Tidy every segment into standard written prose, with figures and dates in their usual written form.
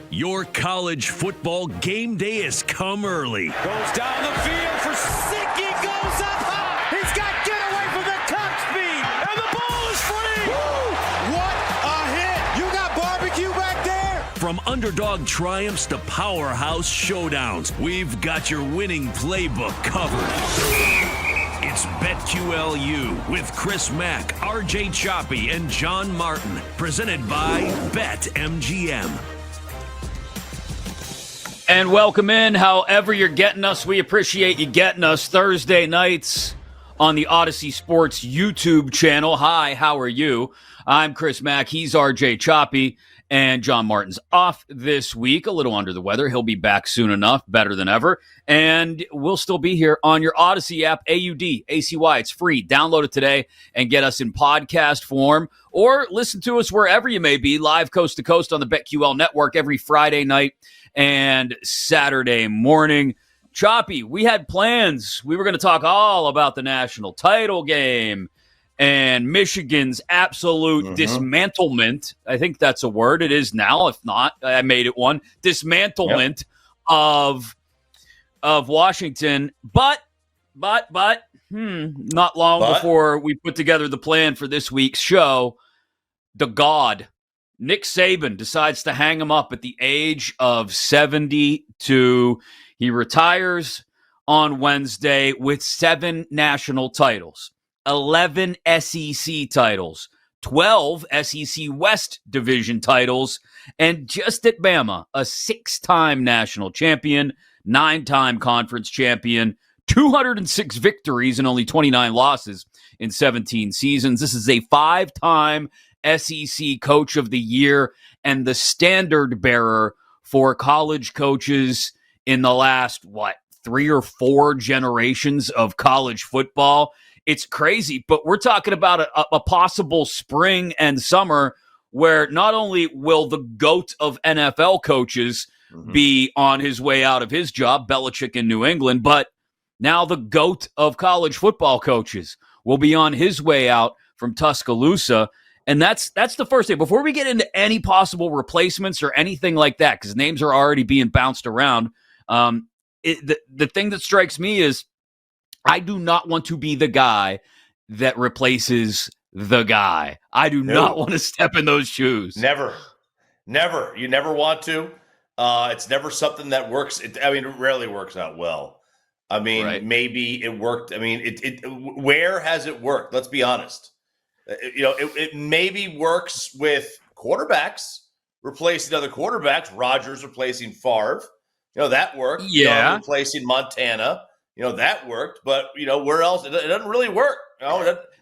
Your college football game day has come early. Goes down the field for Sicky, goes up high. He's got get away from the top speed, and the ball is free. Woo! What a hit! You got barbecue back there? From underdog triumphs to powerhouse showdowns, we've got your winning playbook covered. It's BetQLU with Chris Mack, RJ Choppy, and John Martin, presented by BetMGM. And welcome in, however you're getting us. We appreciate you getting us Thursday nights on the Odyssey Sports YouTube channel. Hi, how are you? I'm Chris Mack. He's RJ Choppy, and John Martin's off this week, a little under the weather. He'll be back soon enough, better than ever. And we'll still be here on your Odyssey app, AUDACY. It's free. Download it today and get us in podcast form, or listen to us wherever you may be, live coast to coast on the BetQL network every Friday night and Saturday morning. Choppy, we had plans. We were going to talk all about the national title game and Michigan's absolute dismantlement. I think that's a word. It is now. If not, I made it one. Dismantlement of Washington. But not long before we put together the plan for this week's show, the God, Nick Saban, decides to hang him up at the age of 72. He retires on Wednesday with 7 national titles, 11 SEC titles, 12 SEC West Division titles, and just at Bama, a 6-time national champion, 9-time conference champion, 206 victories and only 29 losses in 17 seasons. This is a 5-time SEC Coach of the Year and the standard bearer for college coaches in the last, 3 or 4 generations of college football. It's crazy, but we're talking about a possible spring and summer where not only will the GOAT of NFL coaches be on his way out of his job, Belichick in New England, but now the GOAT of college football coaches will be on his way out from Tuscaloosa. And that's the first thing. Before we get into any possible replacements or anything like that, because names are already being bounced around, the thing that strikes me is I do not want to be the guy that replaces the guy. I do not want to step in those shoes. Never. You never want to. It's never something that works. It rarely works out well. Maybe it worked. Where has it worked? Let's be honest. It maybe works with quarterbacks replacing other quarterbacks. Rodgers replacing Favre. That worked. Yeah. Replacing Montana. That worked. But, where else? It doesn't really work.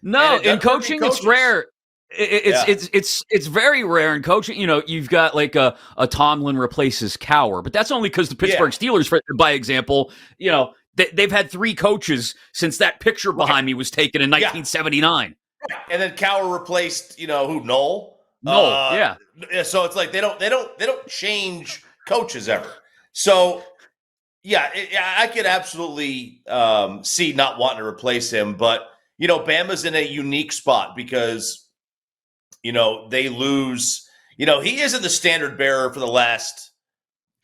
No, in coaching, it's rare. It's very rare in coaching. You've got like a Tomlin replaces Cowher, but that's only because the Pittsburgh Steelers, by example, they've had 3 coaches since that picture behind me was taken in 1979. And then Cowher replaced, who? Noel. Yeah. So it's like they don't change coaches ever. So I could absolutely see not wanting to replace him, but Bama's in a unique spot because they lose. He isn't the standard bearer for the last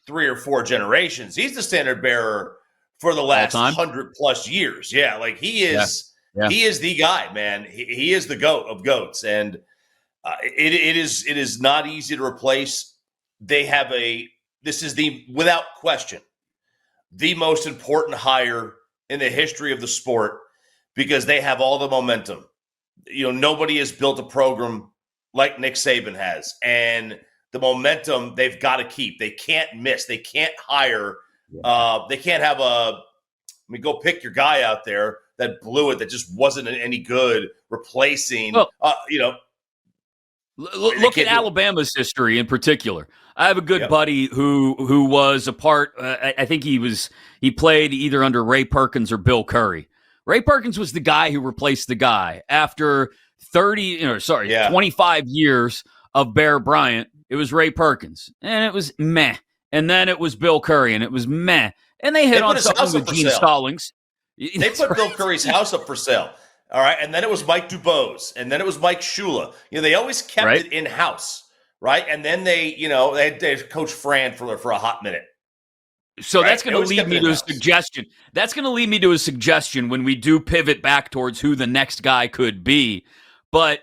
3 or 4 generations. He's the standard bearer for the last 100+ years. Yeah, like he is. Yeah. He is the guy, man. He is the GOAT of GOATs, and it is not easy to replace. This is without question the most important hire in the history of the sport because they have all the momentum. Nobody has built a program like Nick Saban has, and the momentum they've got to keep. They can't miss. They can't hire. They can't have go pick your guy out there that blew it, that just wasn't any good, replacing, look at Alabama's history in particular. I have a good buddy who was a part, I think he played either under Ray Perkins or Bill Curry. Ray Perkins was the guy who replaced the guy. After 25 years of Bear Bryant, it was Ray Perkins, and it was meh. And then it was Bill Curry, and it was meh. And they hit on something with Gene Stallings. They put Bill Curry's house up for sale. All right. And then it was Mike Dubose. And then it was Mike Shula. They always kept it in-house. right? And then they coach Fran for a hot minute. So right? That's going to lead me to a suggestion. That's going to lead me to a suggestion when we do pivot back towards who the next guy could be. But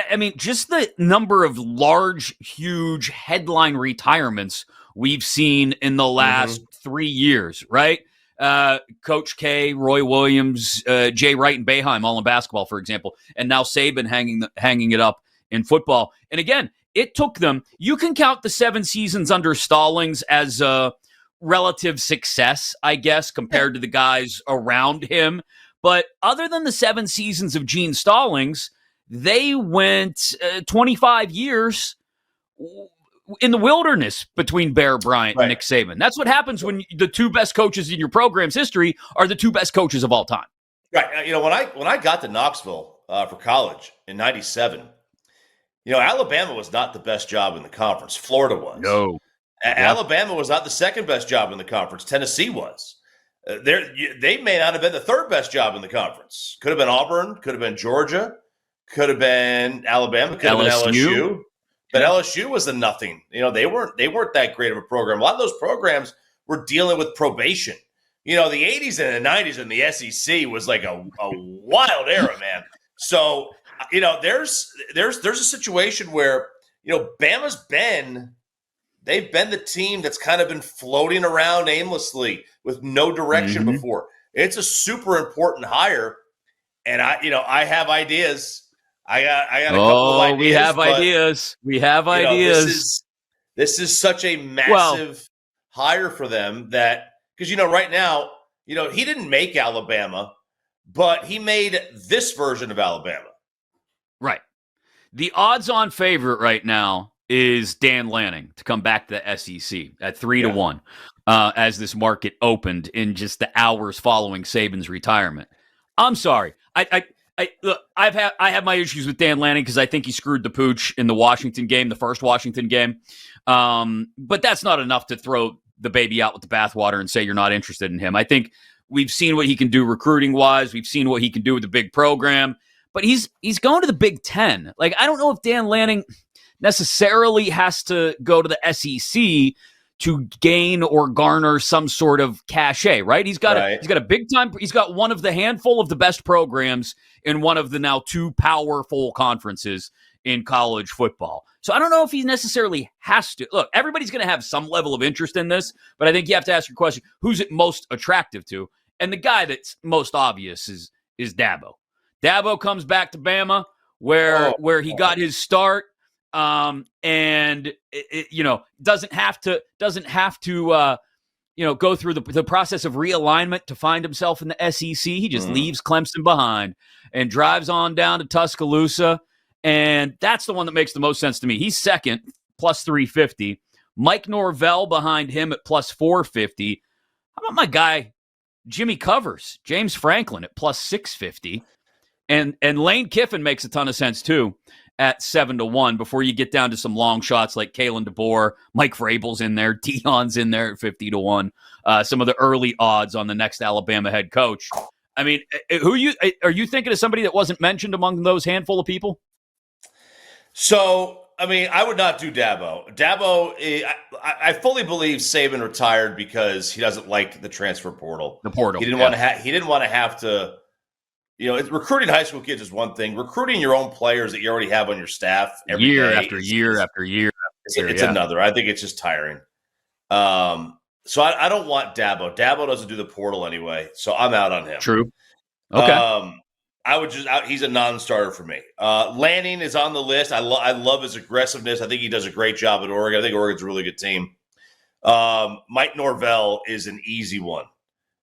I mean, just the number of large, huge headline retirements we've seen in the last 3 years, right? Coach K, Roy Williams, Jay Wright, and Boeheim, all in basketball, for example, and now Saban hanging it up in football. And again, it took them. You can count the 7 seasons under Stallings as a relative success, I guess, compared to the guys around him. But other than the 7 seasons of Gene Stallings, they went 25 years in the wilderness between Bear Bryant and Nick Saban. That's what happens when the 2 best coaches in your program's history are the 2 best coaches of all time. Right. When I got to Knoxville for college in '97, Alabama was not the best job in the conference. Florida was. No. Alabama was not the second best job in the conference. Tennessee was. They may not have been the third best job in the conference. Could have been Auburn. Could have been Georgia. Could have been Alabama. Could have been LSU. But LSU was a nothing. They weren't that great of a program. A lot of those programs were dealing with probation. The 80s and the 90s in the SEC was like a wild era, man. So, there's a situation where, Bama's they've been the team that's kind of been floating around aimlessly with no direction before. It's a super important hire. And I have ideas. I got a couple of ideas. We have ideas. This is such a massive hire for them because right now, he didn't make Alabama, but he made this version of Alabama. Right. The odds-on favorite right now is Dan Lanning to come back to the SEC at 3-1 as this market opened in just the hours following Saban's retirement. I'm sorry. Look, I have my issues with Dan Lanning because I think he screwed the pooch in the Washington game, the first Washington game. But that's not enough to throw the baby out with the bathwater and say you're not interested in him. I think we've seen what he can do recruiting-wise. We've seen what he can do with the big program. But he's going to the Big Ten. Like, I don't know if Dan Lanning necessarily has to go to the SEC to gain or garner some sort of cachet, right? He's got a big time. He's got one of the handful of the best programs in one of the now 2 powerful conferences in college football. So I don't know if he necessarily has to. Look, everybody's going to have some level of interest in this, but I think you have to ask your question, who's it most attractive to? And the guy that's most obvious is Dabo. Dabo comes back to Bama where he got his start. And it doesn't have to go through the process of realignment to find himself in the SEC. He just leaves Clemson behind and drives on down to Tuscaloosa, and that's the one that makes the most sense to me. He's second, plus 350. Mike Norvell behind him at plus 450. How about my guy Jimmy Covers, James Franklin at plus 650, and Lane Kiffin makes a ton of sense too at 7-1 before you get down to some long shots like Kalen DeBoer, Mike Vrabel's in there, Deion's in there at 50-1. Some of the early odds on the next Alabama head coach. I mean, are you thinking of somebody that wasn't mentioned among those handful of people? So, I mean, I would not do Dabo. I fully believe Saban retired because he doesn't like the transfer portal. The portal. He didn't want to have to. Recruiting high school kids is one thing. Recruiting your own players that you already have on your staff year after year after year. It's another. I think it's just tiring. So I don't want Dabo. Dabo doesn't do the portal anyway, so I'm out on him. True. Okay. He's a non-starter for me. Lanning is on the list. I love his aggressiveness. I think he does a great job at Oregon. I think Oregon's a really good team. Mike Norvell is an easy one.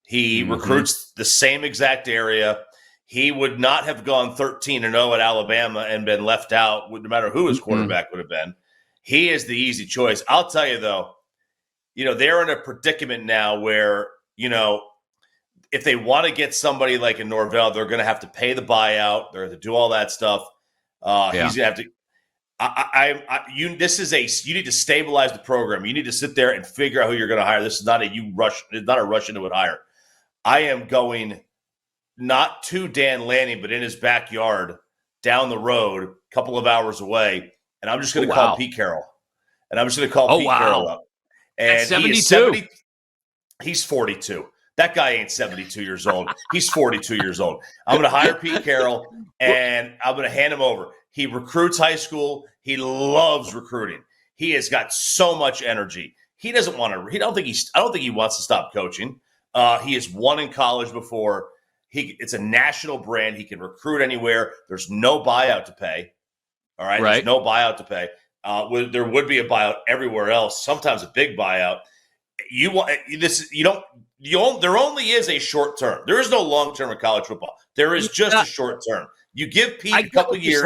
He recruits the same exact area. He would not have gone 13-0 at Alabama and been left out, no matter who his quarterback would have been. He is the easy choice. I'll tell you, though, they're in a predicament now where, if they want to get somebody like a Norvell, they're going to have to pay the buyout. They're going to do all that stuff. He's going to have to you need to stabilize the program. You need to sit there and figure out who you're going to hire. This is not a rush into a hire. I am going not to Dan Lanning, but in his backyard down the road, a couple of hours away, and I'm just going to call Pete Carroll. And I'm just going to call Pete Carroll up. And he is 72. He's 42. That guy ain't 72 years old. He's 42 years old. I'm going to hire Pete Carroll, and I'm going to hand him over. He recruits high school. He loves recruiting. He has got so much energy. He doesn't want to. I don't think he wants to stop coaching. He has won in college before. It's a national brand. He can recruit anywhere. There's no buyout to pay. All right. There's no buyout to pay. There would be a buyout everywhere else. Sometimes a big buyout. You want this? You don't. There only is a short term. There is no long term in college football. There is just a short term. You give Pete a couple years,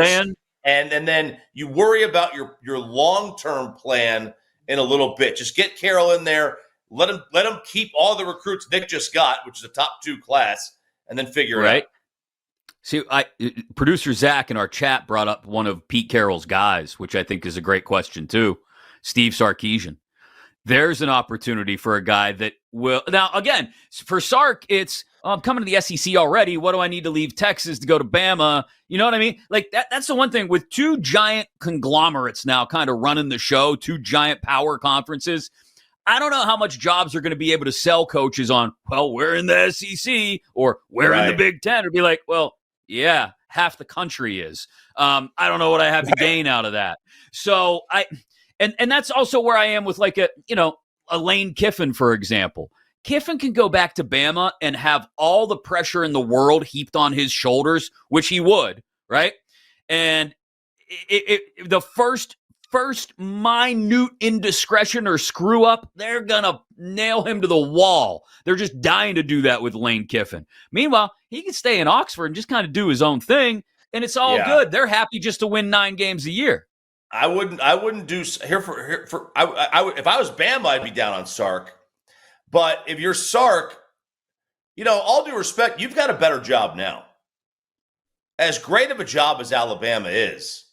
and then you worry about your long term plan in a little bit. Just get Carroll in there. Let him keep all the recruits Nick just got, which is a top 2 class, and then figure it out. See, producer Zach in our chat brought up one of Pete Carroll's guys, which I think is a great question too. Steve Sarkisian. There's an opportunity for a guy that will. Now, again, for Sark, it's I'm coming to the SEC already. What do I need to leave Texas to go to Bama? You know what I mean? Like that's the one thing with 2 giant conglomerates now kind of running the show, 2 giant power conferences. I don't know how much jobs are going to be able to sell coaches on, well, we're in the SEC or we're in the Big Ten. Or be like, well, yeah, half the country is. I don't know what I have to gain out of that. So And that's also where I am with like a Lane Kiffin, for example. Kiffin can go back to Bama and have all the pressure in the world heaped on his shoulders, which he would, right? And the first minute indiscretion or screw up, they're going to nail him to the wall. They're just dying to do that with Lane Kiffin. Meanwhile, he can stay in Oxford and just kind of do his own thing, and it's all good. They're happy just to win 9 games a year. I wouldn't do if I was Bama, I'd be down on Sark. But if you're Sark, all due respect, you've got a better job now. As great of a job as Alabama is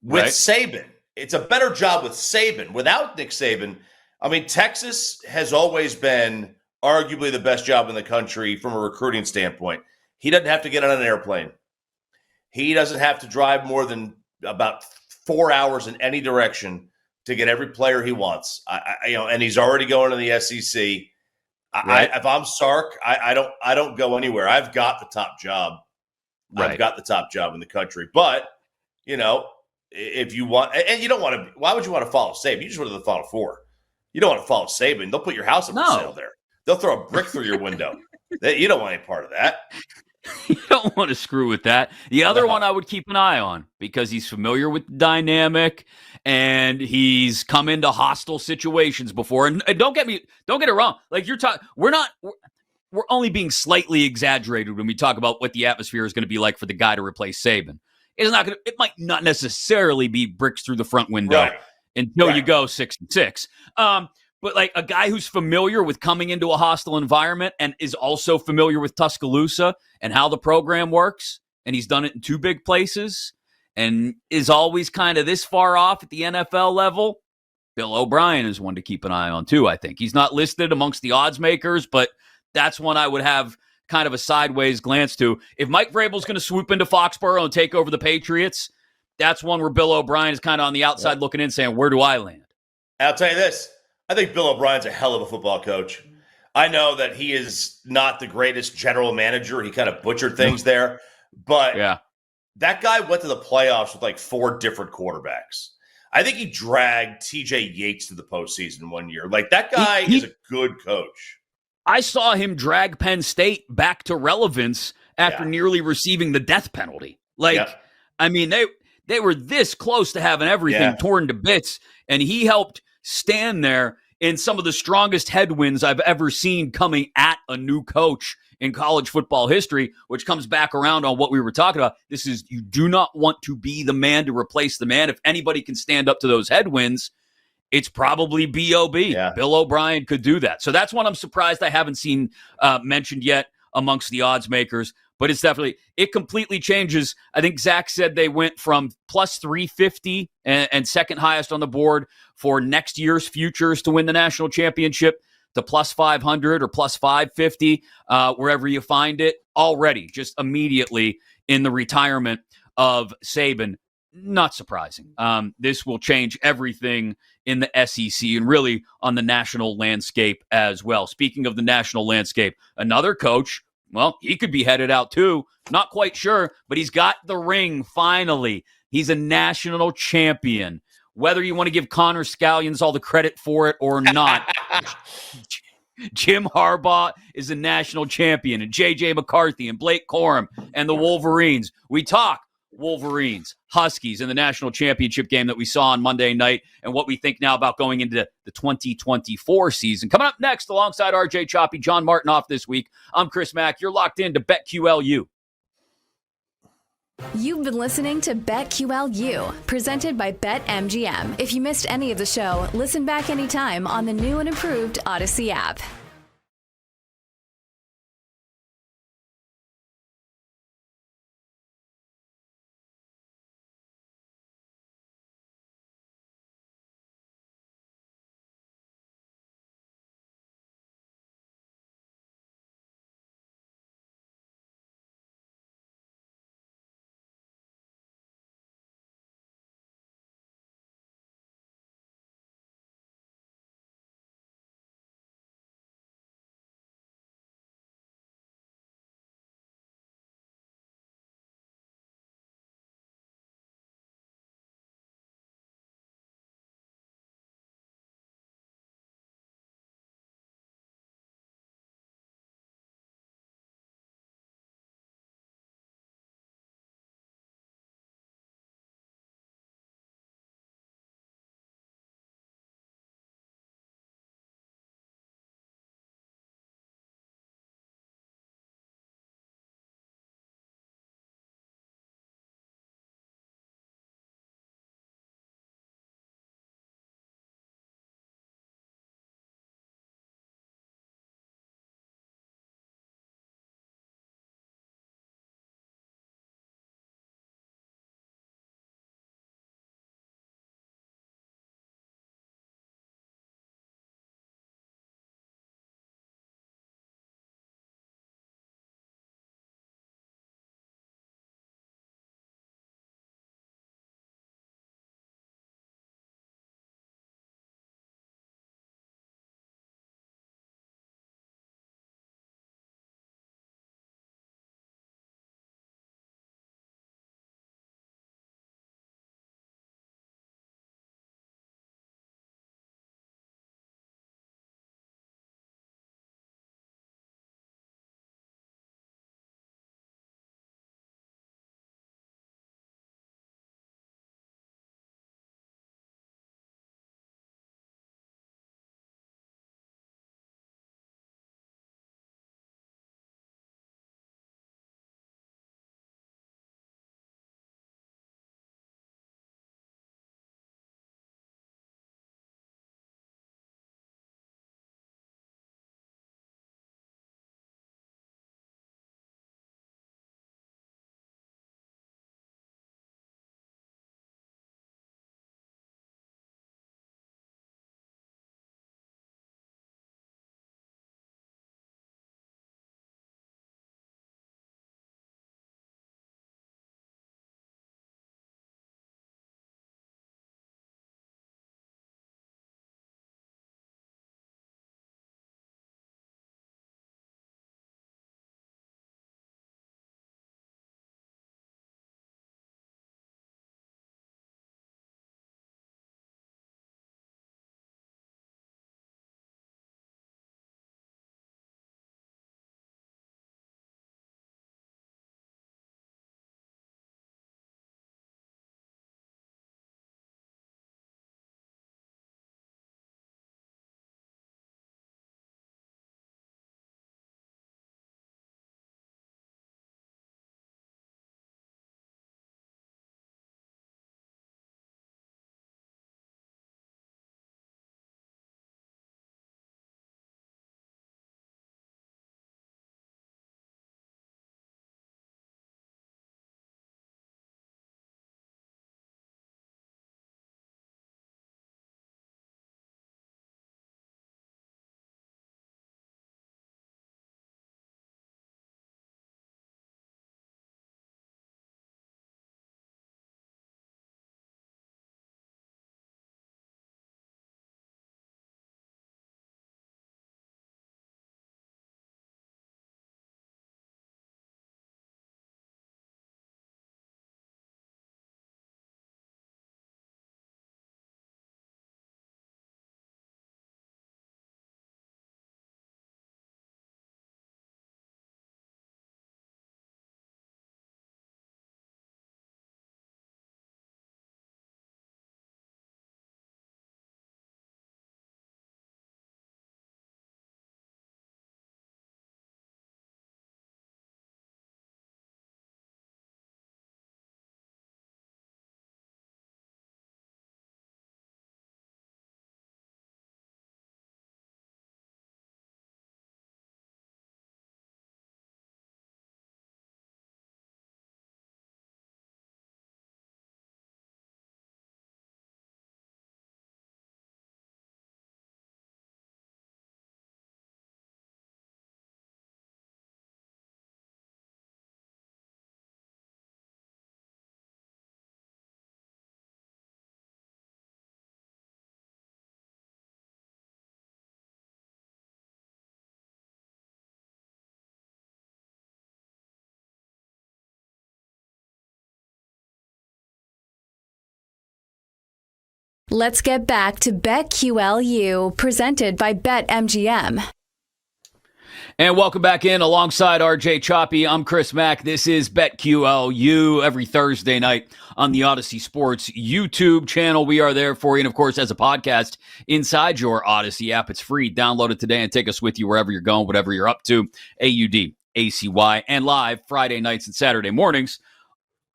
with Saban, it's a better job with Saban. Without Nick Saban, I mean, Texas has always been arguably the best job in the country from a recruiting standpoint. He doesn't have to get on an airplane. He doesn't have to drive more than about 4 hours in any direction to get every player he wants. And he's already going to the SEC. If I'm Sark, I don't go anywhere. I've got the top job. I've got the top job in the country. But if you want, and you don't want to, why would you want to follow Saban? You just want to the Final Four. You don't want to follow Saban. They'll put your house up for sale there. They'll throw a brick through your window. You don't want any part of that. You don't want to screw with that. The other one I would keep an eye on because he's familiar with the dynamic and he's come into hostile situations before. And don't get it wrong. Like you're talking, we're only being slightly exaggerated when we talk about what the atmosphere is going to be like for the guy to replace Saban. It might not necessarily be bricks through the front window until you go 6-6. But like a guy who's familiar with coming into a hostile environment and is also familiar with Tuscaloosa and how the program works, and he's done it in 2 big places and is always kind of this far off at the NFL level, Bill O'Brien is one to keep an eye on too, I think. He's not listed amongst the odds makers, but that's one I would have kind of a sideways glance to. If Mike Vrabel's going to swoop into Foxborough and take over the Patriots, that's one where Bill O'Brien is kind of on the outside looking in saying, where do I land? I'll tell you this. I think Bill O'Brien's a hell of a football coach. I know that he is not the greatest general manager. He kind of butchered things there. But that guy went to the playoffs with like 4 different quarterbacks. I think he dragged TJ Yates to the postseason one year. Like that guy is a good coach. I saw him drag Penn State back to relevance after nearly receiving the death penalty. I mean, they were this close to having everything torn to bits, and he helped stand there in some of the strongest headwinds I've ever seen coming at a new coach in college football history, which comes back around on what we were talking about. This is, you do not want to be the man to replace the man. If anybody can stand up to those headwinds, it's probably B.O.B. Bill O'Brien could do that. So that's one I'm surprised I haven't seen mentioned yet amongst the odds makers. But it's definitely, it completely changes. I think Zach said they went from plus 350 and second highest on the board for next year's futures to win the national championship to plus 500 or plus 550, wherever you find it already, just immediately in the retirement of Saban. Not surprising. This will change everything in the SEC and really on the national landscape as well. Speaking of the national landscape, another coach, well, he could be headed out too. Not quite sure, but he's got the ring finally. He's a national champion. Whether you want to give Connor Scallions all the credit for it or not, Jim Harbaugh is a national champion, and J.J. McCarthy and Blake Corum and the Wolverines. We talk Wolverines, Huskies in the national championship game that we saw on Monday night and what we think now about going into the 2024 season. Coming up next alongside RJ Choppy, John Martin off this week. I'm Chris Mack. You're locked in to BetQLU. You've been listening to BetQLU, presented by BetMGM. If you missed any of the show, listen back anytime on the new and improved Odyssey app. Let's get back to BetQLU, presented by BetMGM. And welcome back in alongside RJ Choppy. I'm Chris Mack. This is BetQLU every Thursday night on the Odyssey Sports YouTube channel. We are there for you. And of course, as a podcast inside your Odyssey app, it's free. Download it today and take us with you wherever you're going, whatever you're up to. AUDACY, and live Friday nights and Saturday mornings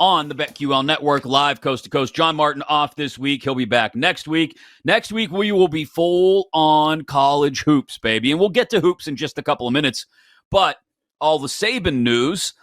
on the BetQL Network, live coast to coast. John Martin off this week. He'll be back next week. Next week, we will be full on college hoops, baby. And we'll get to hoops in just a couple of minutes. But all the Saban news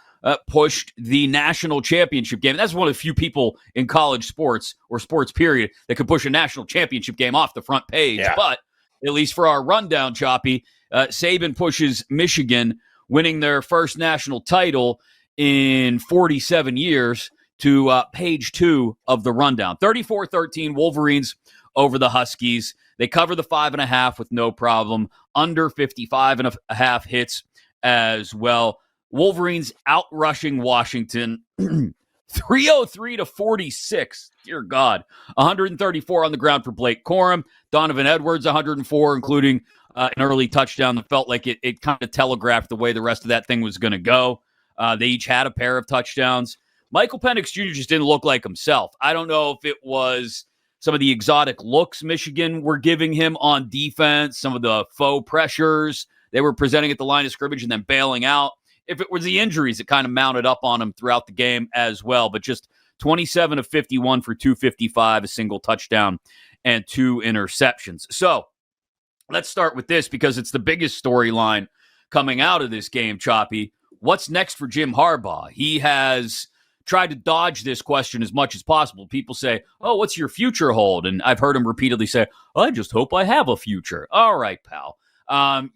pushed the national championship game. That's one of the few people in college sports or sports period that could push a national championship game off the front page. Yeah. But at least for our rundown, Choppy, Saban pushes Michigan, winning their first national title in 47 years, to page 2 of the rundown. 34-13 Wolverines over the Huskies. They cover the 5.5 with no problem. Under 55.5 hits as well. Wolverines outrushing Washington 303-46. Dear God. 134 on the ground for Blake Corum. Donovan Edwards, 104, including an early touchdown that felt like it kind of telegraphed the way the rest of that thing was going to go. They each had a pair of touchdowns. Michael Penix Jr. just didn't look like himself. I don't know if it was some of the exotic looks Michigan were giving him on defense, some of the faux pressures they were presenting at the line of scrimmage and then bailing out. If it was the injuries that kind of mounted up on him throughout the game as well. But just 27 of 51 for 255, a single touchdown, and 2 interceptions. So let's start with this because it's the biggest storyline coming out of this game, Choppy. What's next for Jim Harbaugh? He has tried to dodge this question as much as possible. People say, oh, what's your future hold? And I've heard him repeatedly say, I just hope I have a future. All right, pal.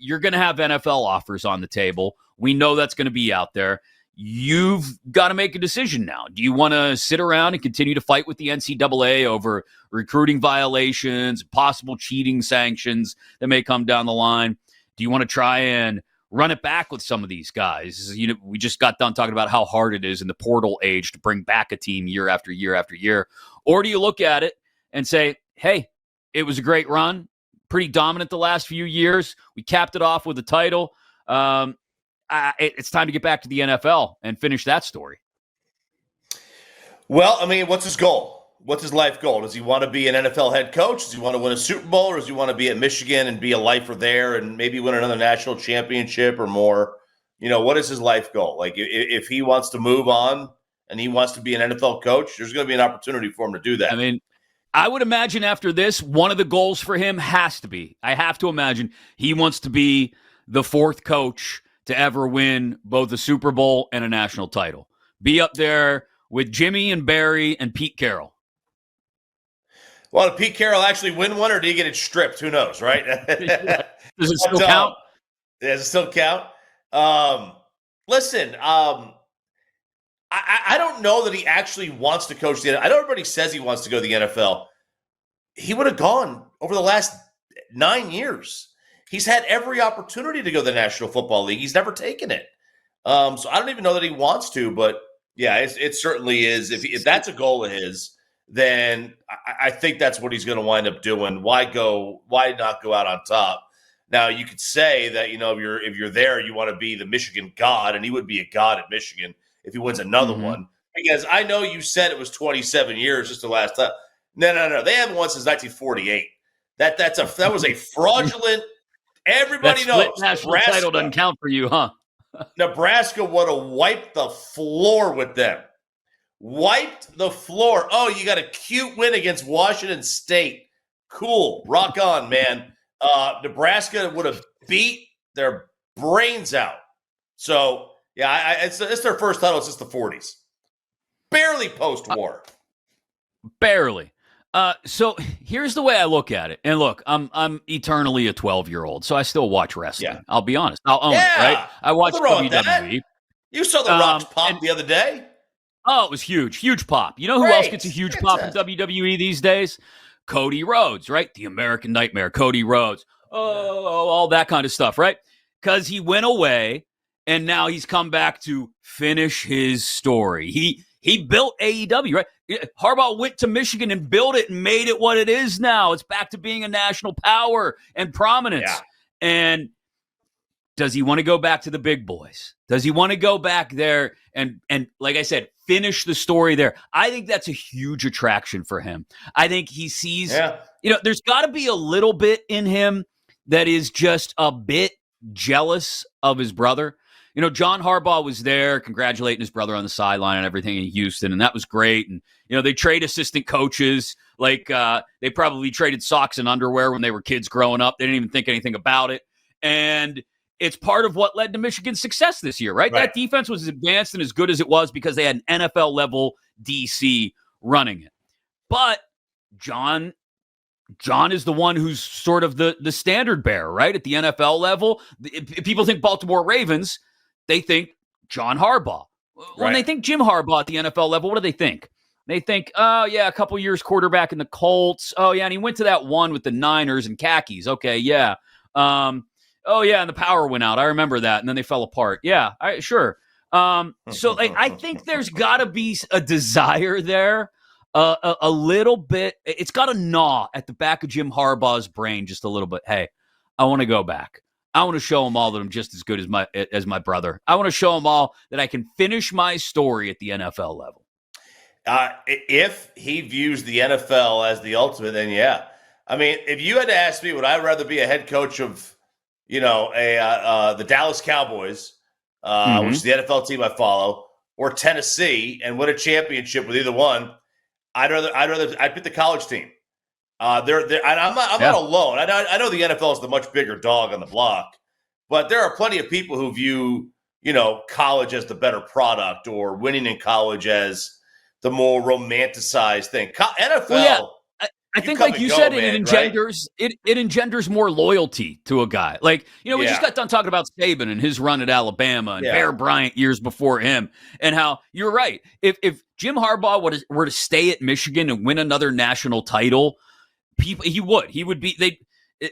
You're going to have NFL offers on the table. We know that's going to be out there. You've got to make a decision now. Do you want to sit around and continue to fight with the NCAA over recruiting violations, possible cheating sanctions that may come down the line? Do you want to try and run it back with some of these guys? You know, we just got done talking about how hard it is in the portal age to bring back a team year after year after year. Or do you look at it and say, hey, it was a great run, pretty dominant the last few years. We capped it off with a title. It's time to get back to the NFL and finish that story. Well, I mean, what's his goal? What's his life goal? Does he want to be an NFL head coach? Does he want to win a Super Bowl? Or does he want to be at Michigan and be a lifer there and maybe win another national championship or more? You know, what is his life goal? Like, if he wants to move on and he wants to be an NFL coach, there's going to be an opportunity for him to do that. I mean, I would imagine after this, one of the goals for him has to be, I have to imagine, he wants to be the 4th coach to ever win both a Super Bowl and a national title. Be up there with Jimmy and Barry and Pete Carroll. Well, did Pete Carroll actually win one, or did he get it stripped? Who knows, right? Does it still count? Does it still count? Listen, I don't know that he actually wants to coach the NFL. I know everybody says he wants to go to the NFL. He would have gone over the last 9 years. He's had every opportunity to go to the National Football League. He's never taken it. So I don't even know that he wants to, but yeah, it certainly is. If that's a goal of his, then I think that's what he's going to wind up doing. Why not go out on top? Now, you could say that, you know, if you're there, you want to be the Michigan god, and he would be a god at Michigan if he wins another one. Because I know you said it was 27 years just the last time. No. They haven't won since 1948. That was a fraudulent. Everybody knows national title doesn't count for you, huh? Nebraska would have wiped the floor with them. Wiped the floor. Oh, you got a cute win against Washington State. Cool. Rock on, man. Nebraska would have beat their brains out. So, yeah, it's their first title since the 40s. Barely post-war. Barely. So here's the way I look at it. And look, I'm eternally a 12-year-old, so I still watch wrestling. Yeah. I'll be honest. I'll own it, right? I watch WWE. You saw The Rock's pop the other day. Oh, it was huge. Huge pop. You know who else gets a huge pop in WWE these days? Cody Rhodes, right? The American Nightmare, Cody Rhodes. Oh, all that kind of stuff, right? Because he went away, and now he's come back to finish his story. He he built AEW, right? Harbaugh went to Michigan and built it and made it what it is now. It's back to being a national power and prominence. Yeah. And does he want to go back to the big boys? Does he want to go back there and like I said, finish the story there? I think that's a huge attraction for him. I think he sees, there's got to be a little bit in him that is just a bit jealous of his brother. John Harbaugh was there congratulating his brother on the sideline and everything in Houston, and that was great. And, they trade assistant coaches. Like they probably traded socks and underwear when they were kids growing up. They didn't even think anything about it. And it's part of what led to Michigan's success this year, right? That defense was as advanced and as good as it was because they had an NFL-level DC running it. But John is the one who's sort of the standard bearer, right? At the NFL level, if people think Baltimore Ravens, they think John Harbaugh. When they think Jim Harbaugh at the NFL level, what do they think? They think, oh, yeah, a couple years quarterback in the Colts. Oh, yeah, and he went to that one with the Niners and khakis. Okay, yeah. Oh, yeah, and the power went out. I remember that, and then they fell apart. Yeah, sure. So I think there's got to be a desire there, a little bit. It's got to gnaw at the back of Jim Harbaugh's brain just a little bit. Hey, I want to go back. I want to show them all that I'm just as good as my brother. I want to show them all that I can finish my story at the NFL level. If he views the NFL as the ultimate, then yeah. I mean, if you had to ask me, would I rather be a head coach of the Dallas Cowboys, which is the NFL team I follow, or Tennessee, and win a championship with either one? I'd pick the college team. I'm not alone. I know the NFL is the much bigger dog on the block, but there are plenty of people who view college as the better product, or winning in college as the more romanticized thing. NFL. Well, yeah. I think, like you said, it engenders more loyalty to a guy. Like, we just got done talking about Saban and his run at Alabama and Bear Bryant years before him, and how you're right. If Jim Harbaugh were to stay at Michigan and win another national title, he would be.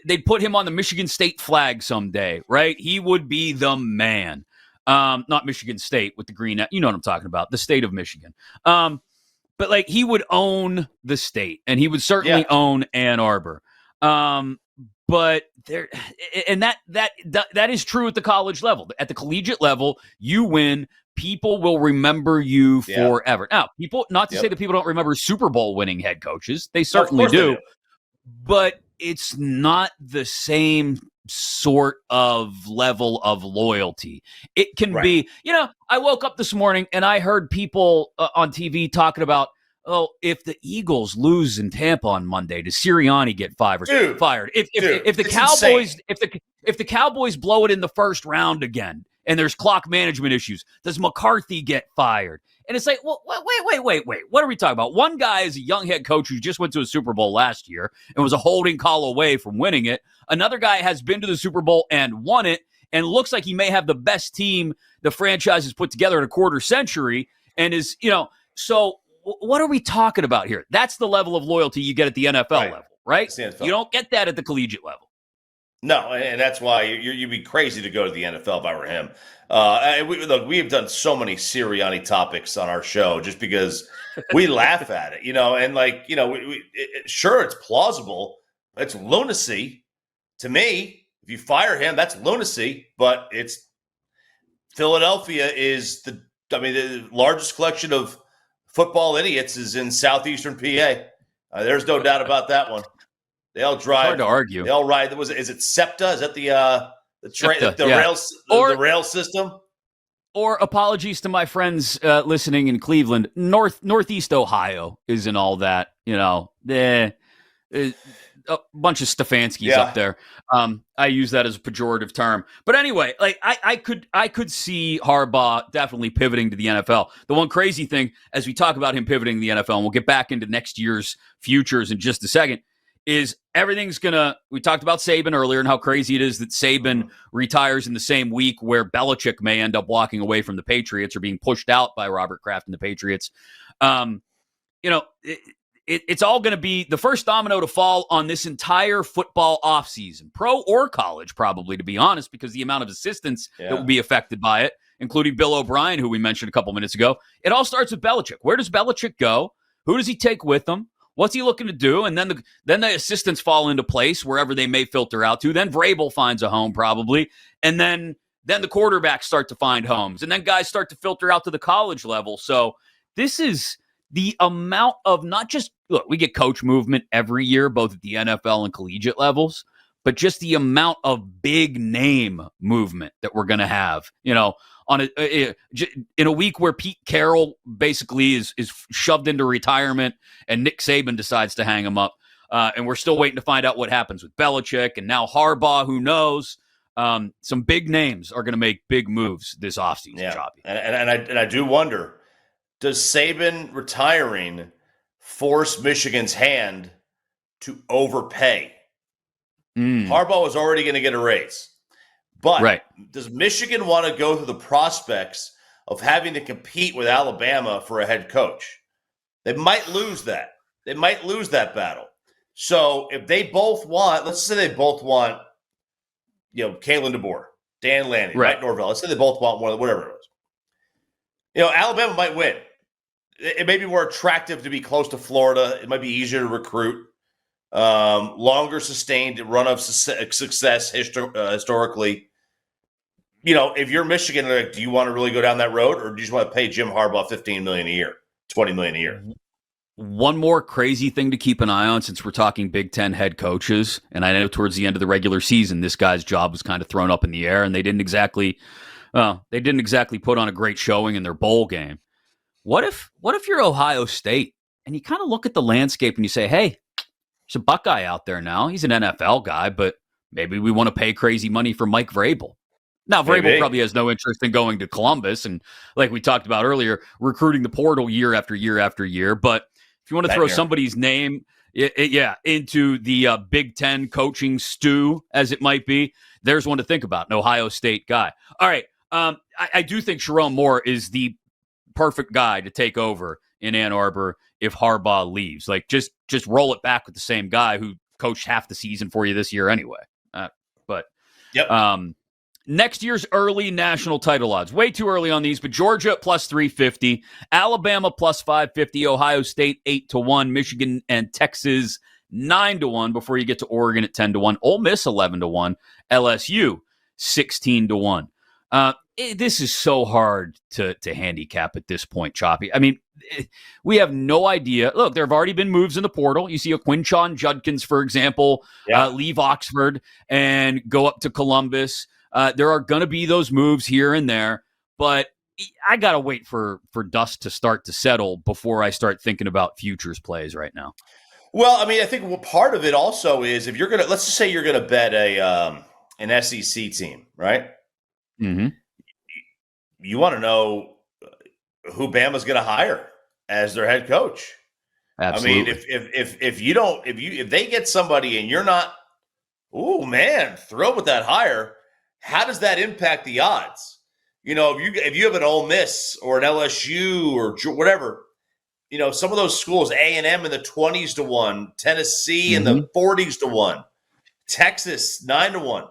They'd put him on the Michigan State flag someday, right? He would be the man. Not Michigan State with the green. You know what I'm talking about. The state of Michigan. But like he would own the state, and he would certainly own Ann Arbor. But there, and that is true at the college level. At the collegiate level, you win, people will remember you forever. Now, not to say that people don't remember Super Bowl winning head coaches. They certainly do. But it's not the same sort of level of loyalty. It can be, I woke up this morning and I heard people on TV talking about, if the Eagles lose in Tampa on Monday, does Sirianni get fired? If the Cowboys blow it in the first round again and there's clock management issues, does McCarthy get fired? And it's like, well, wait. What are we talking about? One guy is a young head coach who just went to a Super Bowl last year and was a holding call away from winning it. Another guy has been to the Super Bowl and won it and looks like he may have the best team the franchise has put together in a quarter century and is, so what are we talking about here? That's the level of loyalty you get at the NFL level, right? You don't get that at the collegiate level. No, and that's why you'd be crazy to go to the NFL if I were him. We have done so many Sirianni topics on our show just because we laugh at it, and sure, it's plausible. It's lunacy to me. If you fire him, that's lunacy, but it's Philadelphia is the largest collection of football idiots is in southeastern PA. There's no doubt about that one. They all drive. Hard to argue. They all ride. Is it SEPTA? Is that the rail system? Or apologies to my friends listening in Cleveland. Northeast Ohio isn't all that. A bunch of Stefanskis up there. I use that as a pejorative term. But anyway, like I could see Harbaugh definitely pivoting to the NFL. The one crazy thing, as we talk about him pivoting to the NFL, and we'll get back into next year's futures in just a second, is everything's we talked about Saban earlier and how crazy it is that Saban retires in the same week where Belichick may end up walking away from the Patriots or being pushed out by Robert Kraft and the Patriots. It's all going to be the first domino to fall on this entire football offseason, pro or college, probably, to be honest, because the amount of assistants that will be affected by it. including Bill O'Brien, who we mentioned a couple minutes ago. It all starts with Belichick. Where does Belichick go? Who does he take with him? What's he looking to do? And then the assistants fall into place wherever they may filter out to. Then Vrabel finds a home probably. And then the quarterbacks start to find homes. And then guys start to filter out to the college level. So this is the amount of not just, look, we get coach movement every year, both at the NFL and collegiate levels, but just the amount of big name movement that we're going to have, on in a week where Pete Carroll basically is shoved into retirement and Nick Saban decides to hang him up. And we're still waiting to find out what happens with Belichick and now Harbaugh, who knows. Some big names are going to make big moves this offseason, Choppy. And I do wonder, does Saban retiring force Michigan's hand to overpay? Harbaugh was already going to get a raise. But does Michigan want to go through the prospects of having to compete with Alabama for a head coach? They might lose that. They might lose that battle. So if they both want, let's say they both want, Kalen DeBoer, Dan Lanning, Mike Norvell. Let's say they both want one, whatever it is. Alabama might win. It may be more attractive to be close to Florida. It might be easier to recruit. Longer sustained run of success historically. If you're Michigan, do you want to really go down that road, or do you just want to pay Jim Harbaugh $15 million a year, $20 million a year? One more crazy thing to keep an eye on, since we're talking Big Ten head coaches, and I know towards the end of the regular season, this guy's job was kind of thrown up in the air, and they didn't exactly put on a great showing in their bowl game. What if you're Ohio State and you kind of look at the landscape and you say, hey, there's a Buckeye out there now. He's an NFL guy, but maybe we want to pay crazy money for Mike Vrabel. Now, Vrabel probably has no interest in going to Columbus and, like we talked about earlier, recruiting the portal year after year after year. But if you want to throw somebody's name into the Big Ten coaching stew, as it might be, there's one to think about, an Ohio State guy. All right. I do think Sharon Moore is the perfect guy to take over in Ann Arbor if Harbaugh leaves. Like, just roll it back with the same guy who coached half the season for you this year anyway. Next year's early national title odds. Way too early on these, but Georgia plus 350, Alabama plus 550, Ohio State 8-1, Michigan and Texas 9-1 before you get to Oregon at 10-1, Ole Miss 11-1, LSU 16-1. This is so hard to handicap at this point, Choppy. I mean, we have no idea. Look, there have already been moves in the portal. You see a Quinshon Judkins, for example, leave Oxford and go up to Columbus. There are going to be those moves here and there, but I got to wait for dust to start to settle before I start thinking about futures plays right now. Well, I mean, I think part of it also is if you're going to, let's just say you're going to bet an SEC team, right? Mm-hmm. You want to know who Bama's going to hire as their head coach. Absolutely. I mean, if they get somebody and you're not, thrilled with that hire, how does that impact the odds? If you have an Ole Miss or an LSU or whatever, some of those schools, A&M in the 20s-1, Tennessee in the 40s-1, Texas 9-1.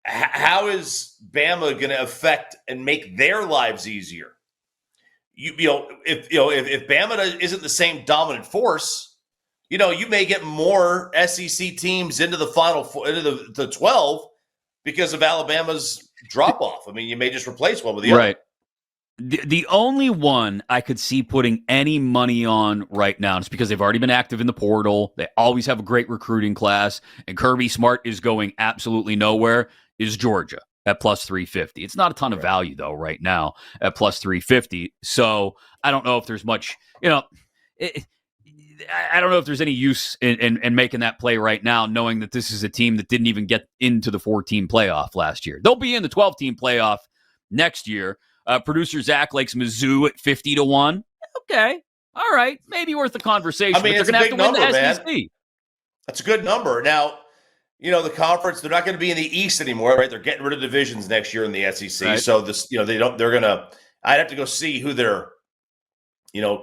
How is Bama going to affect and make their lives easier? If Bama isn't the same dominant force, you may get more SEC teams into the into the 12 because of Alabama's drop off. I mean, you may just replace one with the other. Right. The only one I could see putting any money on right now is because they've already been active in the portal. They always have a great recruiting class, and Kirby Smart is going absolutely nowhere, is Georgia at plus 350. It's not a ton of value, though, right now at plus 350. So I don't know if there's much, I don't know if there's any use in making that play right now, knowing that this is a team that didn't even get into the 14 playoff last year. They'll be in the 12-team playoff next year. Producer Zach likes Mizzou at 50-1. Okay. All right. Maybe worth the conversation. I mean, but they're going to have to win the SEC. Man. That's a good number. Now, the conference, they're not going to be in the East anymore, right? They're getting rid of divisions next year in the SEC. Right. So I'd have to go see who their,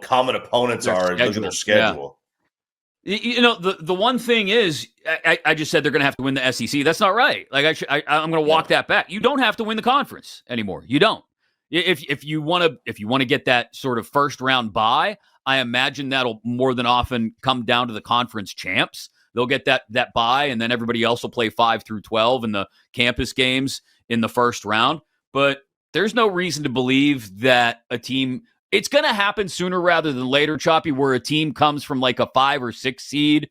common opponents are and look at their schedule. Yeah. The one thing is, I just said they're going to have to win the SEC. That's not right. Like I'm going to walk that back. You don't have to win the conference anymore. You don't. If you want to get that sort of first round bye, I imagine that'll more than often come down to the conference champs. They'll get that bye, and then everybody else will play 5 through 12 in the campus games in the first round. But there's no reason to believe that a team, it's going to happen sooner rather than later, Choppy, where a team comes from like a 5 or 6 seed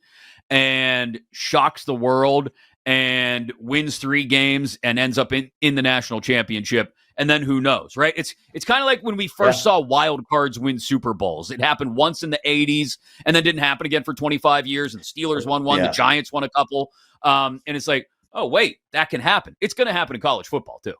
and shocks the world and wins 3 games and ends up in the national championship. And then who knows, right? It's kind of like when we first saw wild cards win Super Bowls. It happened once in the 80s and then didn't happen again for 25 years. And the Steelers won one, the Giants won a couple. And it's like, oh, wait, that can happen. It's going to happen in college football too.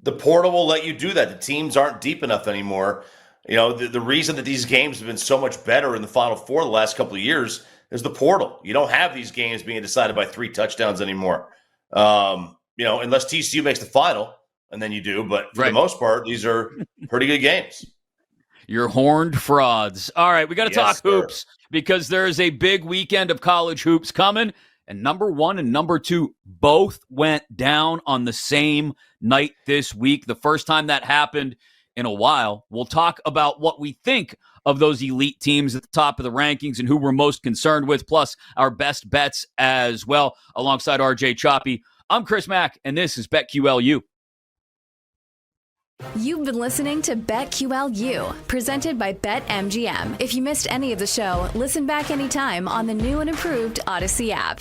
The portal will let you do that. The teams aren't deep enough anymore. You know, the reason that these games have been so much better in the Final Four the last couple of years is the portal. You don't have these games being decided by 3 touchdowns anymore. Unless TCU makes the final, and then you do. But for the most part, these are pretty good games. You're horned frauds. All right, we got to talk hoops because there is a big weekend of college hoops coming. And number 1 and number 2 both went down on the same night this week. The first time that happened in a while. We'll talk about what we think of those elite teams at the top of the rankings and who we're most concerned with, plus our best bets as well, alongside RJ Choppy. I'm Chris Mack, and this is BetQLU. You've been listening to BetQLU, presented by BetMGM. If you missed any of the show, listen back anytime on the new and improved Odyssey app.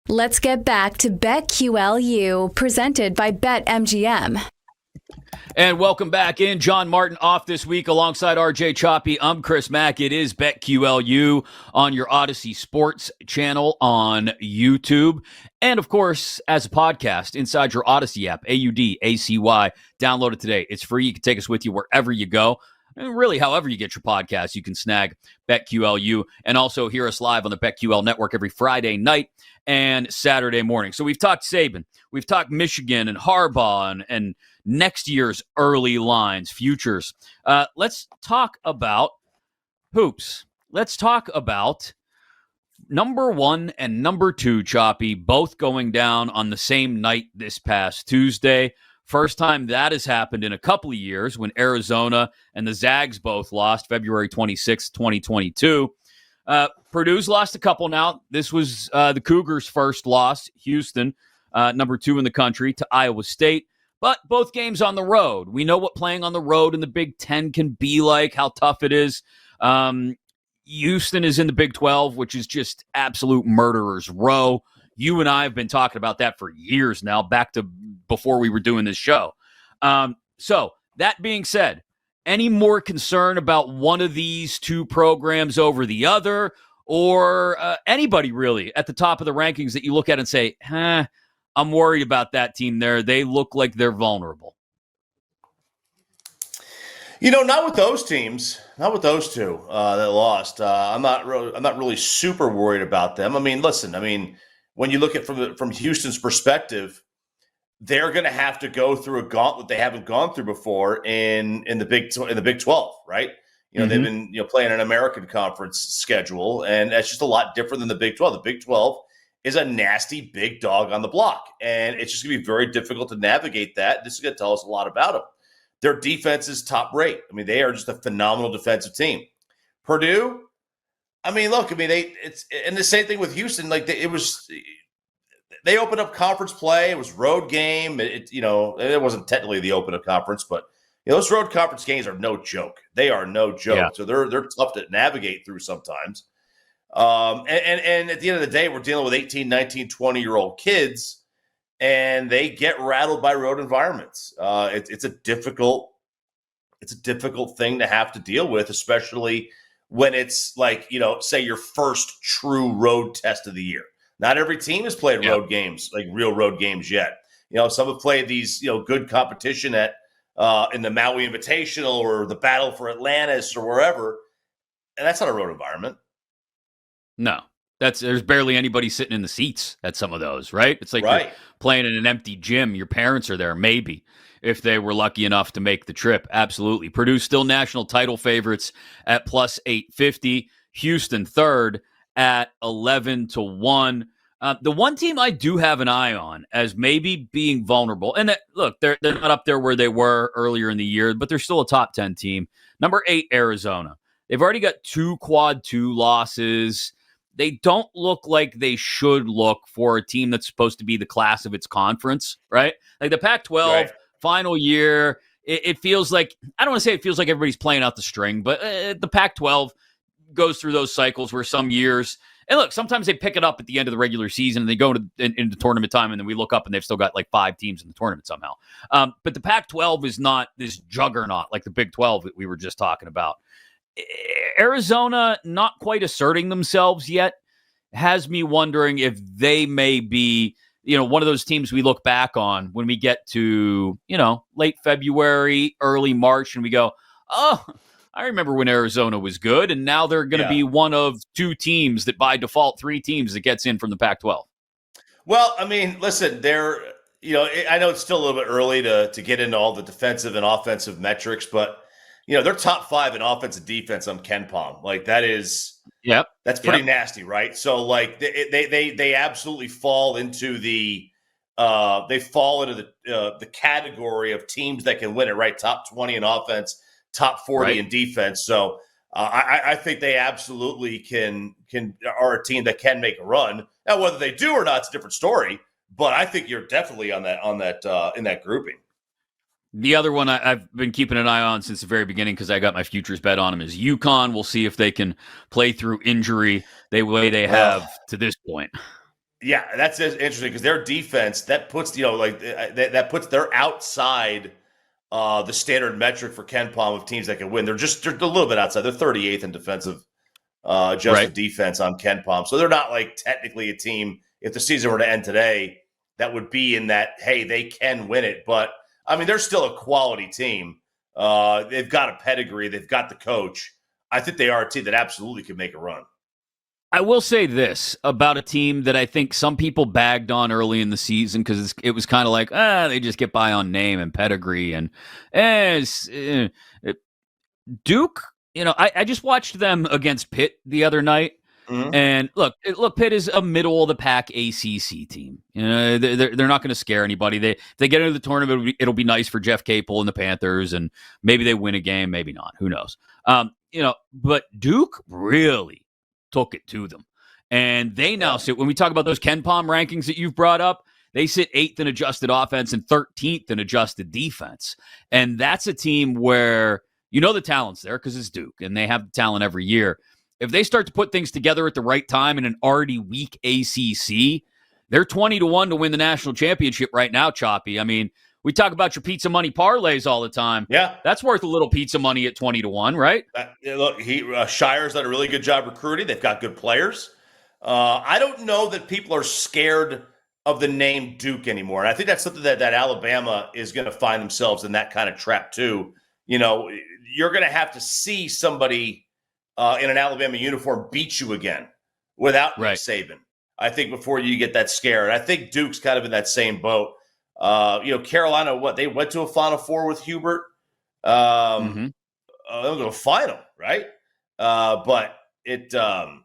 Let's get back to BetQLU, presented by BetMGM. And welcome back in. John Martin off this week alongside RJ Choppy. I'm Chris Mack. It is BetQLU on your Odyssey Sports channel on YouTube. And, of course, as a podcast inside your Odyssey app, AUDACY. Download it today. It's free. You can take us with you wherever you go. And really, however you get your podcast, you can snag BetQLU and also hear us live on the BetQL network every Friday night and Saturday morning. So we've talked Saban, we've talked Michigan and Harbaugh and next year's early lines, futures. Let's talk about hoops. Let's talk about number 1 and number 2, Choppy, both going down on the same night this past Tuesday. First time that has happened in a couple of years when Arizona and the Zags both lost February 26, 2022. Purdue's lost a couple now. This was the Cougars' first loss. Houston, number 2 in the country, to Iowa State. But both games on the road. We know what playing on the road in the Big Ten can be like, how tough it is. Houston is in the Big 12, which is just absolute murderer's row. You and I have been talking about that for years now, back to before we were doing this show. So that being said, any more concern about one of these two programs over the other, or anybody really at the top of the rankings that you look at and say, I'm worried about that team there. They look like they're vulnerable. Not with those teams. Not with those two that lost. I'm not really super worried about them. I mean, listen. When you look at from Houston's perspective, they're going to have to go through a gauntlet they haven't gone through before in the Big 12, right? They've been playing an American Conference schedule, and that's just a lot different than the Big 12. The Big 12 is a nasty big dog on the block, and it's just going to be very difficult to navigate that. This is going to tell us a lot about them. Their defense is top rate. They are just a phenomenal defensive team. Purdue, it's and the same thing with Houston. They opened up conference play. It was road game. It wasn't technically the open of conference, but those road conference games are no joke. They are no joke. Yeah. So they're tough to navigate through sometimes. And at the end of the day, we're dealing with 18, 19, 20-year-old kids, and they get rattled by road environments. It's a difficult thing to have to deal with, especially when it's say your first true road test of the year. Not every team has played road games, like real road games yet. Some have played these, good competition at in the Maui Invitational or the Battle for Atlantis or wherever, and that's not a road environment. No, there's barely anybody sitting in the seats at some of those, right? It's like you're playing in an empty gym. Your parents are there, maybe, if they were lucky enough to make the trip. Absolutely. Purdue still national title favorites at plus 850. Houston third at 11-1. The one team I do have an eye on as maybe being vulnerable, and look, they're not up there where they were earlier in the year, but they're still a top 10 team. Number 8, Arizona. They've already got 2 quad 2 losses. They don't look like they should look for a team that's supposed to be the class of its conference, right? Like the Pac-12 final year, it feels like, I don't want to say it feels like everybody's playing out the string, but the Pac-12 goes through those cycles where some years, and look, sometimes they pick it up at the end of the regular season and they go into tournament time, and then we look up and they've still got like 5 teams in the tournament somehow. But the Pac-12 is not this juggernaut like the Big 12 that we were just talking about. Arizona not quite asserting themselves yet has me wondering if they may be, one of those teams we look back on when we get to, late February, early March, and we go, oh, I remember when Arizona was good, and now they're going to be one of 2 teams that by default 3 teams that gets in from the Pac-12. Well, listen, they're, I know it's still a little bit early to get into all the defensive and offensive metrics, but they're top 5 in offense and defense on KenPom. That's pretty nasty, right? So they absolutely fall into the category of teams that can win it, right? Top 20 in offense, top 40 in defense. So I think they absolutely are a team that can make a run. Now, whether they do or not, it's a different story. But I think you're definitely in that grouping. The other one I've been keeping an eye on since the very beginning because I got my futures bet on them is UConn. We'll see if they can play through injury the way they have to this point. Yeah, that's interesting because their defense that puts that puts their outside the standard metric for Ken Palm of teams that can win. They're a little bit outside. They're 38th in defensive adjusted defense on Ken Palm, so they're not like technically a team. If the season were to end today, that would be in that hey they can win it. But I mean they're still a quality team. They've got a pedigree. They've got the coach. I think they are a team that absolutely could make a run. I will say this about a team that I think some people bagged on early in the season because it was kind of like, they just get by on name and pedigree. And Duke, I just watched them against Pitt the other night. Mm-hmm. And look, Pitt is a middle of the pack ACC team. They're not going to scare anybody. If they get into the tournament, it'll be nice for Jeff Capel and the Panthers, and maybe they win a game, maybe not. Who knows? But Duke really took it to them. And they now sit, when we talk about those Ken Palm rankings that you've brought up, they sit 8th in adjusted offense and 13th in adjusted defense. And that's a team where the talent's there because it's Duke, and they have the talent every year. If they start to put things together at the right time in an already weak ACC, they're 20-1 to win the national championship right now, Choppy. I mean, we talk about your pizza money parlays all the time. Yeah. That's worth a little pizza money at 20-1, right? Look, Shire's done a really good job recruiting. They've got good players. I don't know that people are scared of the name Duke anymore. And I think that's something that Alabama is going to find themselves in that kind of trap too. You're going to have to see somebody in an Alabama uniform beat you again without Nick Saban, I think, before you get that scare. And I think Duke's kind of in that same boat. Carolina, they went to a Final Four with Hubert. They'll go to a final, right? But I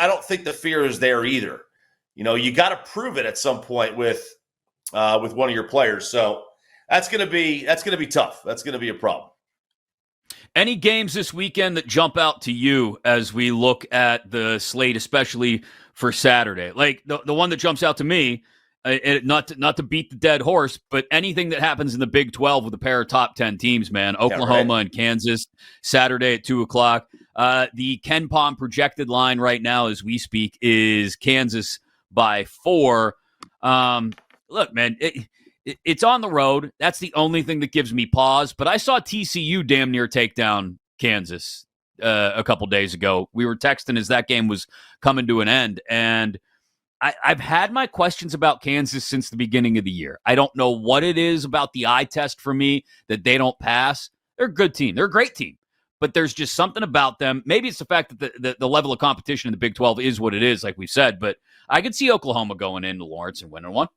don't think the fear is there either. You got to prove it at some point with one of your players. So that's going to be tough. That's going to be a problem. Any games this weekend that jump out to you as we look at the slate, especially for Saturday? Like the one that jumps out to me, not to beat the dead horse, but anything that happens in the Big 12 with a pair of top 10 teams, man. Oklahoma and Kansas, Saturday at 2:00. The Ken Palm projected line right now as we speak is Kansas by 4. Look, man, it's on the road. That's the only thing that gives me pause. But I saw TCU damn near take down Kansas a couple days ago. We were texting as that game was coming to an end. And I've had my questions about Kansas since the beginning of the year. I don't know what it is about the eye test for me that they don't pass. They're a good team. They're a great team. But there's just something about them. Maybe it's the fact that the level of competition in the Big 12 is what it is, like we said. But I could see Oklahoma going into Lawrence and winning one.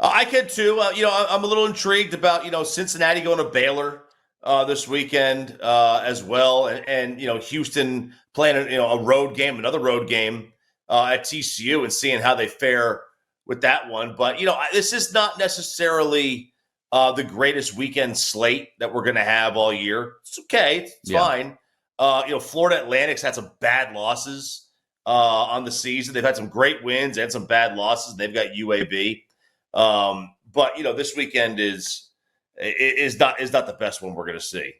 I could too. I'm a little intrigued about Cincinnati going to Baylor this weekend as well, and Houston playing a road game, another road game at TCU, and seeing how they fare with that one. But this is not necessarily the greatest weekend slate that we're going to have all year. It's okay, it's fine. Florida Atlantic's had some bad losses on the season. They've had some great wins and some bad losses. They've got UAB. But this weekend is not the best one we're going to see.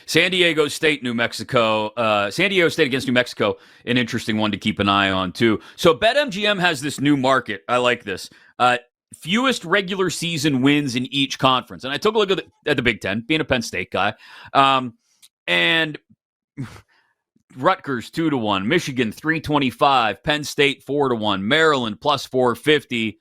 San Diego State, New Mexico. San Diego State against New Mexico, an interesting one to keep an eye on too. So BetMGM has this new market. I like this. Fewest regular season wins in each conference. And I took a look at the Big Ten, being a Penn State guy. And Rutgers 2-1, Michigan 325, Penn State 4-1, Maryland plus 450.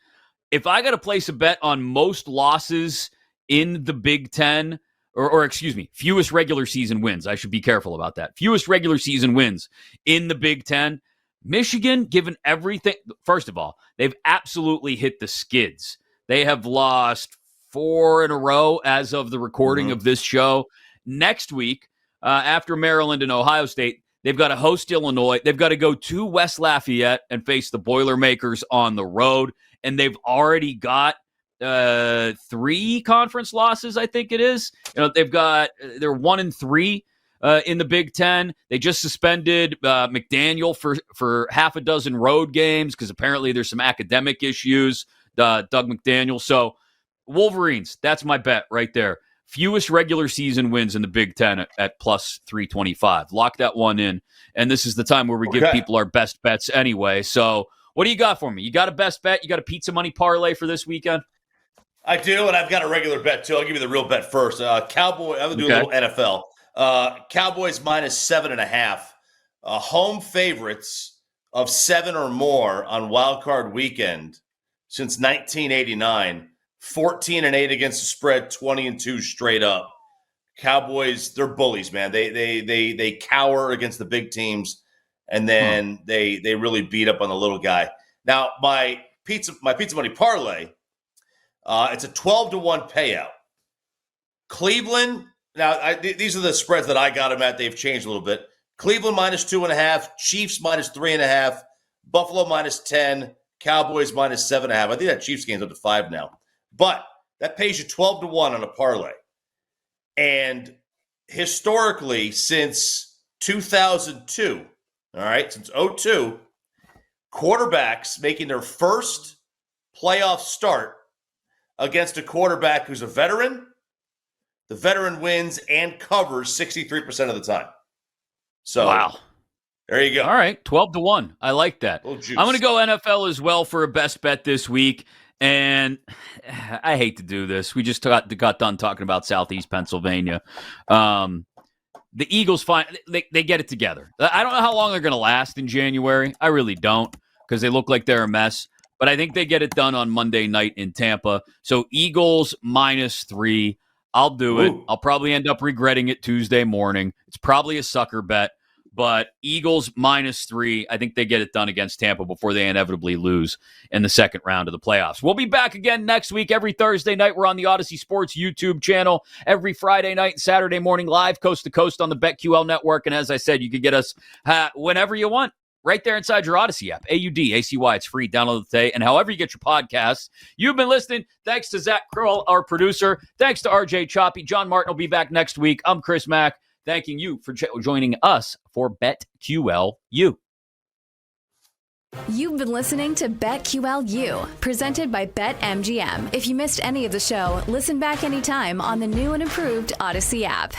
If I got to place a bet on most losses in the Big Ten, or excuse me, fewest regular season wins, I should be careful about that. Fewest regular season wins in the Big Ten, Michigan, given everything, first of all, they've absolutely hit the skids. They have lost 4 in a row as of the recording of this show. Next week, after Maryland and Ohio State, they've got to host Illinois. They've got to go to West Lafayette and face the Boilermakers on the road. And they've already got 3 conference losses, I think it is. They're 1-3 in the Big Ten. They just suspended McDaniel for half a dozen road games because apparently there's some academic issues, Doug McDaniel. So Wolverines, that's my bet right there. Fewest regular season wins in the Big Ten at plus 325. Lock that one in. And this is the time where we give people our best bets anyway. So what do you got for me? You got a best bet? You got a pizza money parlay for this weekend? I do, and I've got a regular bet too. I'll give you the real bet first. Cowboy, I'm going to do a little NFL. Cowboys minus 7.5. Home favorites of 7 or more on Wild Card Weekend since 1989. 14-8 against the spread, 20-2 straight up. Cowboys, they're bullies, man. They cower against the big teams, and then they really beat up on the little guy. Now, my pizza money parlay, it's a 12-1 payout. Cleveland. Now, these are the spreads that I got them at. They've changed a little bit. Cleveland minus 2.5, Chiefs minus 3.5, Buffalo minus 10, Cowboys minus 7.5. I think that Chiefs game's up to 5 now. But that pays you 12-1 on a parlay. And historically, since 2002, all right, since 2002, quarterbacks making their first playoff start against a quarterback who's a veteran, the veteran wins and covers 63% of the time. So, wow. There you go. All right, 12-1. I like that. I'm going to go NFL as well for a best bet this week. And I hate to do this. We just got done talking about Southeast Pennsylvania. The Eagles, they get it together. I don't know how long they're going to last in January. I really don't, because they look like they're a mess. But I think they get it done on Monday night in Tampa. So Eagles minus 3. I'll do it. I'll probably end up regretting it Tuesday morning. It's probably a sucker bet. But Eagles minus 3, I think they get it done against Tampa before they inevitably lose in the second round of the playoffs. We'll be back again next week. Every Thursday night, we're on the Odyssey Sports YouTube channel. Every Friday night and Saturday morning, live coast to coast on the BetQL network. And as I said, you can get us whenever you want, right there inside your Odyssey app. AUDACY. It's free. Download it today. And however you get your podcasts, you've been listening. Thanks to Zach Kroll, our producer. Thanks to RJ Choppy. John Martin will be back next week. I'm Chris Mack. Thanking you for joining us for BetQLU. You've been listening to BetQLU, presented by BetMGM. If you missed any of the show, listen back anytime on the new and improved Odyssey app.